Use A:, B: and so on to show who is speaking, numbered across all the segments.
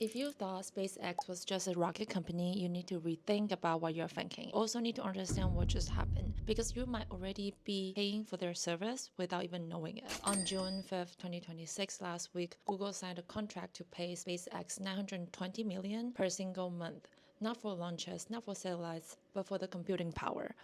A: If you thought SpaceX was just a rocket company, you need to rethink about what you're thinking. Also need to understand what just happened, because you might already be paying for their service without even knowing it. On June 5th, 2026, last week, Google signed a contract to pay SpaceX $920 million per single month. Not for launches, not for satellites, but for the computing power.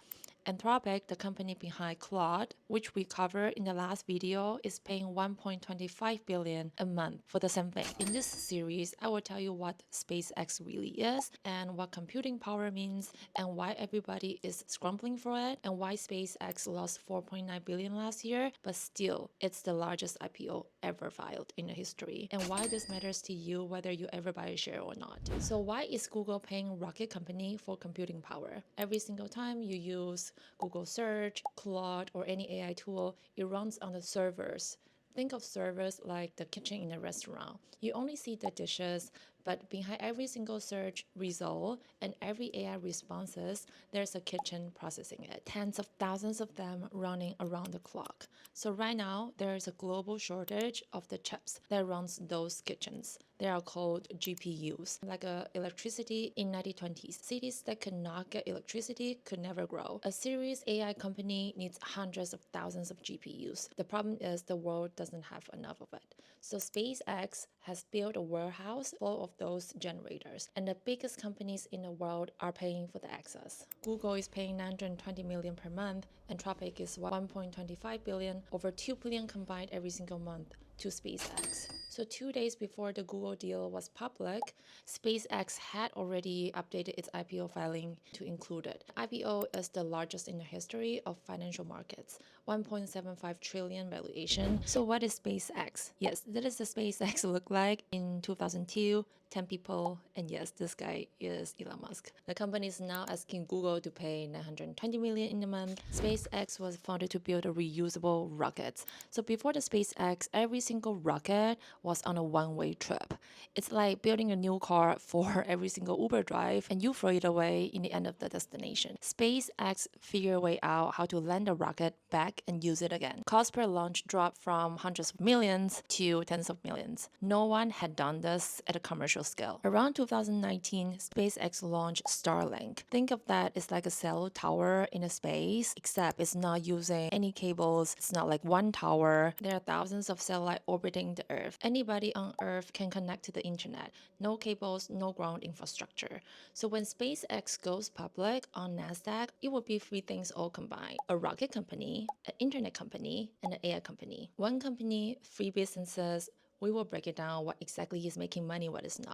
A: Anthropic, the company behind Claude, which we covered in the last video, is paying $1.25 billion a month for the same thing. In this series, I will tell you what SpaceX really is, and what computing power means, and why everybody is scrambling for it, and why SpaceX lost $4.9 billion last year, but still, it's the largest IPO ever filed in the history, and why this matters to you whether you ever buy a share or not. So why is Google paying rocket company for computing power? Every single time you use Google Search, Claude, or any AI tool, it runs on the servers. Think of servers like the kitchen in a restaurant. You only see the dishes, but behind every single search result and every AI responses, there's a kitchen processing it. Tens of thousands of them running around the clock. So right now, there is a global shortage of the chips that runs those kitchens. They are called GPUs, like electricity in 1920s. Cities that could not get electricity could never grow. A serious AI company needs hundreds of thousands of GPUs. The problem is the world doesn't have enough of it. So SpaceX has built a warehouse full of those generators, and the biggest companies in the world are paying for the access. Google is paying $920 million per month, Anthropic is $1.25 billion, over $2 billion combined every single month to SpaceX. So 2 days before the Google deal was public, SpaceX had already updated its IPO filing to include it. IPO is the largest in the history of financial markets, 1.75 trillion valuation. So what is SpaceX? Yes, that is the SpaceX look like in 2002, 10 people, and yes, this guy is Elon Musk. The company is now asking Google to pay $920 million in a month. SpaceX was founded to build a reusable rockets. So before the SpaceX, every single rocket was on a one-way trip. It's like building a new car for every single Uber drive, and you throw it away in the end of the destination. SpaceX figured a way out how to land a rocket back and use it again. Cost per launch dropped from hundreds of millions to tens of millions. No one had done this at a commercial scale. Around 2019, SpaceX launched Starlink. Think of that as like a cell tower in a space, except it's not using any cables. It's not like one tower. There are thousands of satellites orbiting the Earth. Anybody on Earth can connect to the internet. No cables, no ground infrastructure. So when SpaceX goes public on NASDAQ, it will be three things all combined: a rocket company, an internet company, and an AI company. One company, three businesses. We will break it down what exactly is making money, what is not.